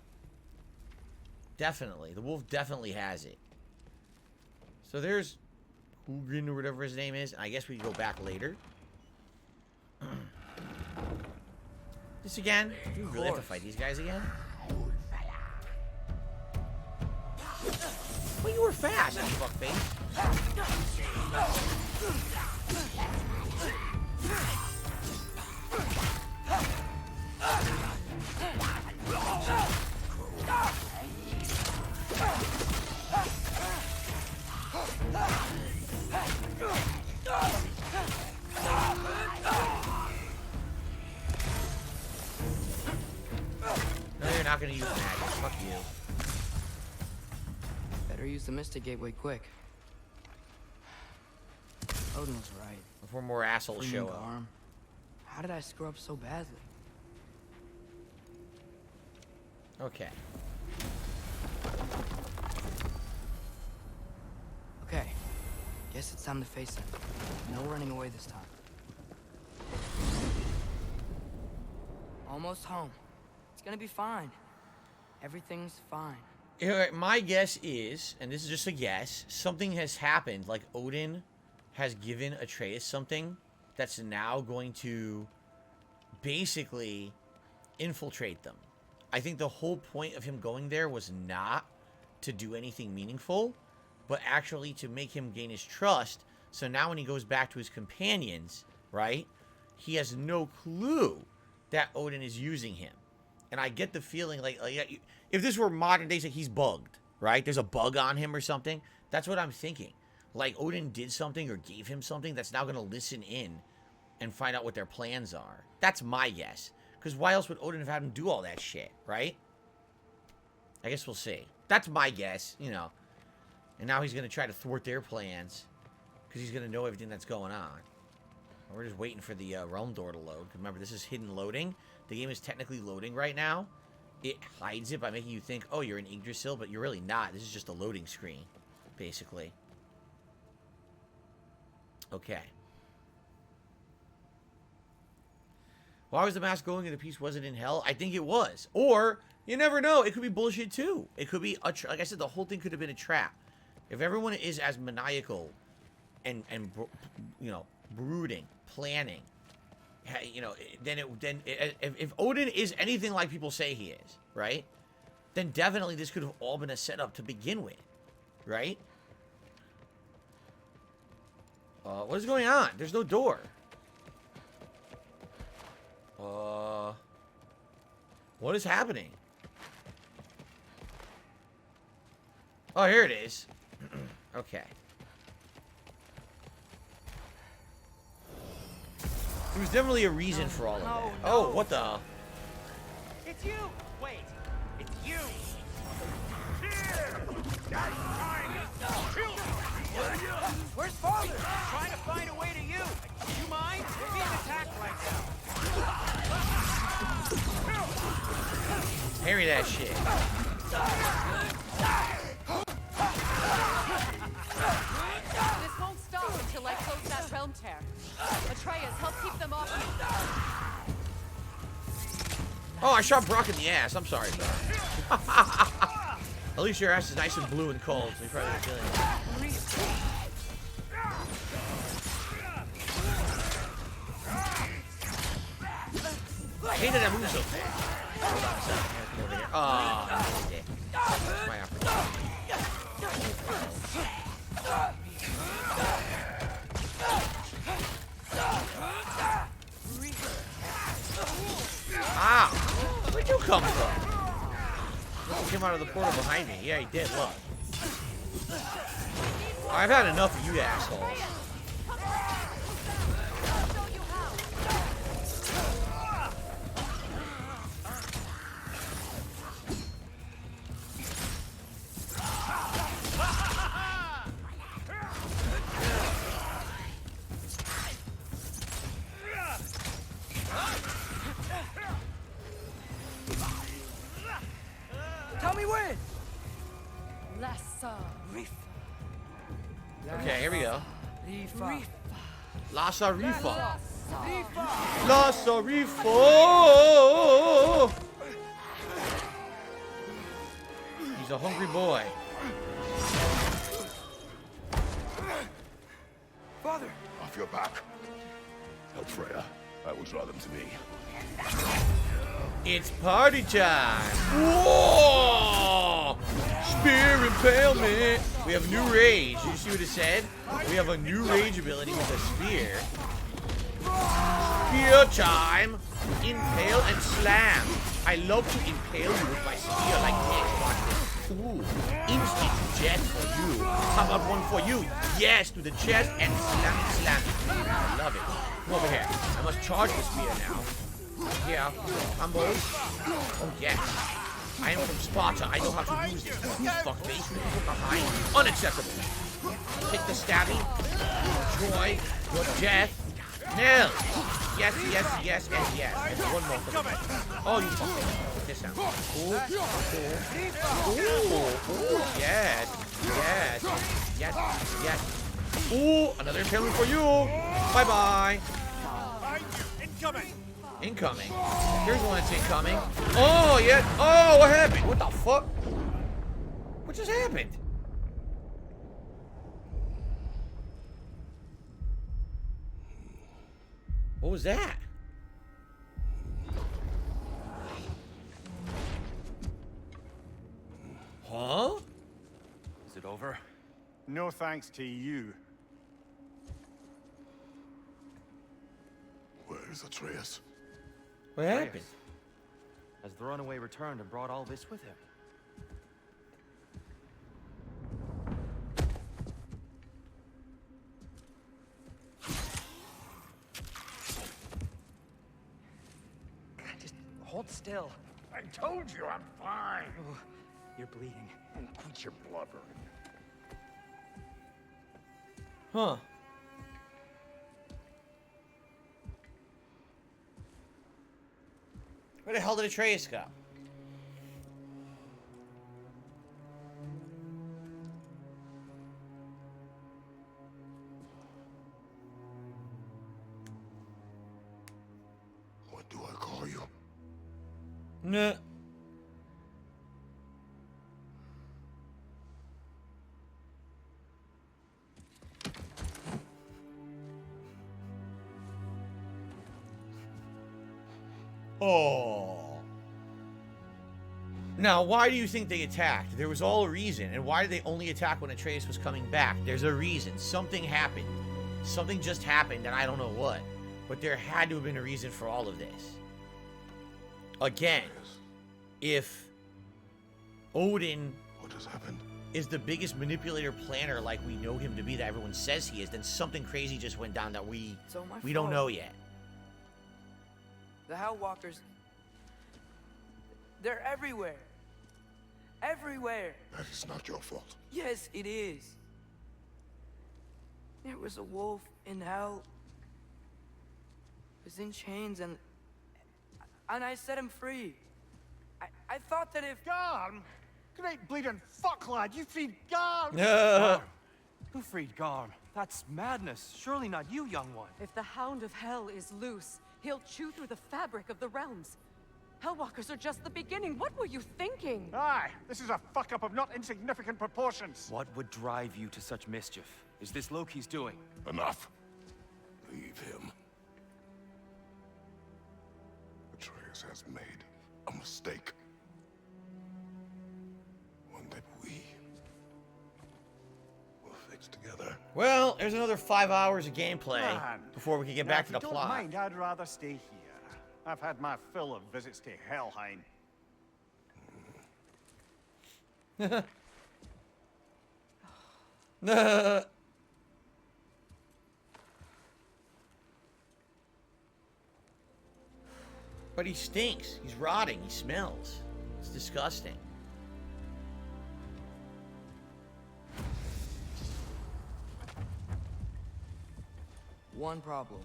Definitely. The wolf definitely has it. So there's Hugin or whatever his name is. And I guess we can go back later. This again? Do we really have to fight these guys again? Well, you were fast, you fuckface. No, you're not gonna use magic. Fuck you. Better use the Mystic Gateway quick. Odin was right. Before more assholes show up. Garm. How did I screw up so badly? Okay. Okay. Guess it's time to face it. No running away this time. Almost home. It's gonna be fine. Everything's fine. My guess is, and this is just a guess, something has happened. Like Odin has given Atreus something that's now going to basically infiltrate them. I think the whole point of him going there was not to do anything meaningful, but actually to make him gain his trust. So now when he goes back to his companions, right, he has no clue that Odin is using him. And I get the feeling like if this were modern days, like he's bugged, right? There's a bug on him or something. That's what I'm thinking. Like Odin did something or gave him something that's now going to listen in and find out what their plans are. That's my guess. Because why else would Odin have had him do all that shit, right? I guess we'll see. That's my guess, you know. And now he's going to try to thwart their plans because he's going to know everything that's going on. We're just waiting for the realm door to load. Remember, this is hidden loading. The game is technically loading right now. It hides it by making you think, oh, you're in Yggdrasil, but you're really not. This is just a loading screen, basically. Okay. Why was the mask going and the piece wasn't in hell? I think it was. Or, you never know. It could be bullshit, too. It could be, like I said, the whole thing could have been a trap. If everyone is as maniacal and you know, brooding, planning, you know, if Odin is anything like people say he is, right? Then definitely this could have all been a setup to begin with, right? What is going on? There's no door. What is happening? Oh, here it is. Okay. There was definitely a reason for all of that. Oh, what the? It's you! Wait, it's you! Where's father? Trying to find a way to you. You mind? We're being attacked right now. Parry that shit. This won't stop until I close that realm tear. Atreus, help keep them off me. Oh, I shot Brock in the ass. I'm sorry, bro. At least your ass is nice and blue and cold, so you probably don't feel anything. I hated that move so fast. Hold on a second. I have to go over here. Oh, okay. That's my opportunity. Ow! Where'd you come from? Look, he came out of the portal behind me. Yeah, he did. Look. I've had enough of you assholes. Tell me when. Okay, here we go. Rifa. Lassa Rifa. Rifa. Lassa Rifa. He's a hungry boy. Father. Off your back. Help Freya. I will draw them to me. It's party time! Whoa! Spear impalement! We have new rage. Did you see what it said? We have a new rage ability with a spear. Spear time! Impale and slam. I love to impale you with my spear like this. Watch this. Ooh. Instant death for you. How about one for you? Yes, to the chest and slam, slam. I love it. Come over here. I must charge the spear now. Yeah, combos. Oh yes. I am from Sparta. I know how to use this. You fuckface. Put behind. Unacceptable. Take the stabbing. Enjoy your death. Nell. Yes, yes, yes, and yes. And one more for me. Oh, you fuckface. Put this down. Ooh. Ooh. Ooh. Yes. Yes. Yes. Yes. Ooh. Another impalement for you. Bye-bye. Incoming! Incoming. Here's one that's incoming. Oh, yeah. Oh, what happened? What the fuck? What just happened? What was that? Huh? Is it over? No thanks to you. Where is Atreus? What happened? Has the runaway returned and brought all this with him? Just hold still. I told you I'm fine. Oh, you're bleeding. And quit your blubbering. Huh. Where the hell did Atreus go? What do I call you? Nah. Oh. Now, why do you think they attacked? There was all a reason. And why did they only attack when Atreus was coming back? There's a reason. Something happened. Something just happened, and I don't know what. But there had to have been a reason for all of this. Again, if Odin What has happened? is the biggest manipulator planner like we know him to be, that everyone says he is, then something crazy just went down that we don't know yet. The Hellwalkers, they're everywhere. Everywhere. That is not your fault. Yes, it is. There was a wolf in hell. He was in chains and I set him free. I thought that if... Garm? Great bleeding fuck, lad. You freed Garm. Who freed Garm? That's madness. Surely not you, young one. If the Hound of Hell is loose, he'll chew through the fabric of the realms. Hellwalkers are just the beginning. What were you thinking? Aye, this is a fuck-up of not insignificant proportions. What would drive you to such mischief? Is this Loki's doing? Enough. Leave him. Atreus has made a mistake. One that we will fix together. Well, there's another 5 hours of gameplay Man. before we can get Now, back if to the you plot. don't mind, I'd rather stay here. I've had my fill of visits to Helheim. But he stinks. He's rotting. He smells. It's disgusting. One problem.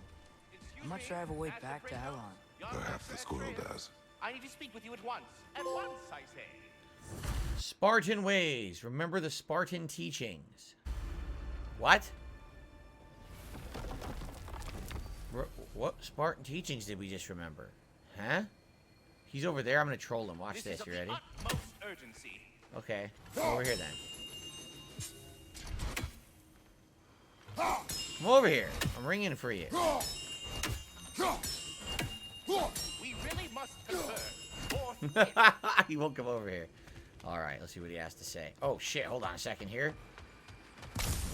I'm not sure I have a way back to Helheim. Perhaps the squirrel does. I need to speak with you at once. At once, I say. Spartan ways. Remember the Spartan teachings. What? What Spartan teachings did we just remember? Huh? He's over there. I'm gonna troll him. Watch this. You ready? Utmost urgency. Okay. Over here then. Come over here. I'm ringing for you. We really must confer. He won't come over here. Alright, let's see what he has to say. Oh shit, hold on a second here.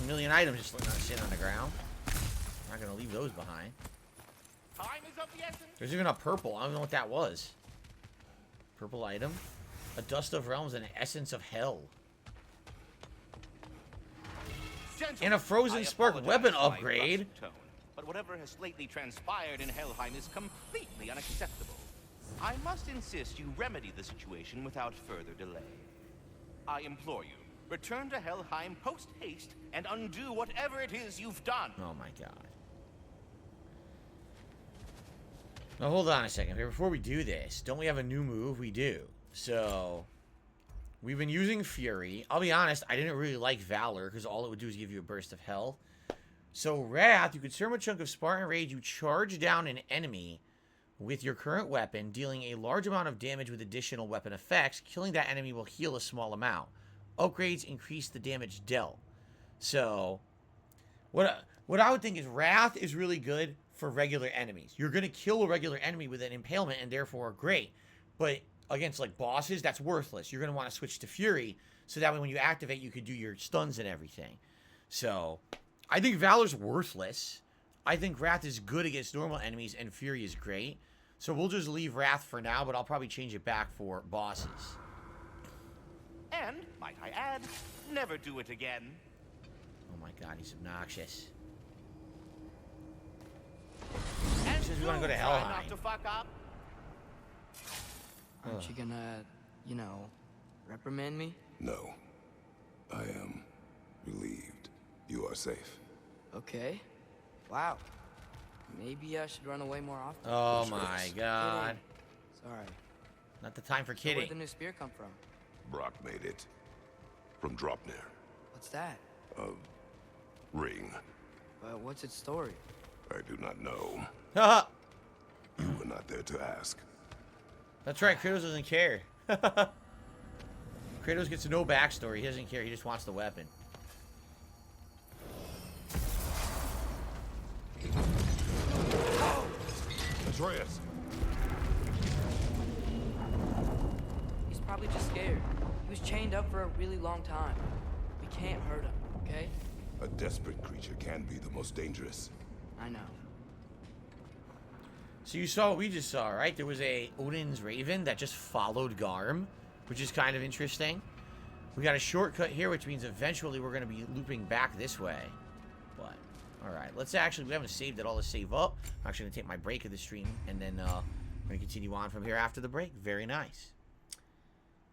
A million items just sitting on the ground. I'm not gonna leave those behind. Time is of the essence. There's even a purple. I don't know what that was. Purple item. A dust of realms and an essence of hell. Gentlemen, And a frozen I spark apologize weapon for my upgrade. brusque tone, but whatever has lately transpired in Helheim is completely unacceptable. I must insist you remedy the situation without further delay. I implore you, return to Helheim post-haste and undo whatever it is you've done. Oh my god. Now hold on a second here. Before we do this, don't we have a new move? We do. So, we've been using Fury. I'll be honest, I didn't really like Valor because all it would do is give you a burst of health. So, Wrath, you could serve a chunk of Spartan Rage. You charge down an enemy with your current weapon, dealing a large amount of damage with additional weapon effects. Killing that enemy will heal a small amount. Upgrades increase the damage dealt. So, what I would think is Wrath is really good for regular enemies. You're going to kill a regular enemy with an impalement and therefore great. But against like bosses, that's worthless. You're going to want to switch to Fury so that way when you activate, you could do your stuns and everything. So, I think Valor's worthless. I think Wrath is good against normal enemies and Fury is great. So we'll just leave Wrath for now, but I'll probably change it back for bosses. And, might I add, never do it again. Oh my god, he's obnoxious. And He says we want to go to try Helheim. not to fuck up. Aren't you gonna, you know, reprimand me? No. I am relieved. You are safe. Okay. Wow. Maybe I should run away more often. Oh my god. Sorry. Not the time for So where'd kidding. the new spear come from? Brock made it. From Dropnir. What's that? A ring. But what's its story? I do not know. Haha. You were not there to ask. That's right, Kratos doesn't care. Kratos gets no backstory. He doesn't care. He just wants the weapon. Atreus! He's probably just scared. He was chained up for a really long time. We can't hurt him, okay? A desperate creature can be the most dangerous. I know. So you saw what we just saw, right? There was a Odin's Raven that just followed Garm, which is kind of interesting. We got a shortcut here, which means eventually we're going to be looping back this way. But, alright, let's actually, we haven't saved it all to save up. I'm actually going to take my break of the stream, and then we're going to continue on from here after the break. Very nice.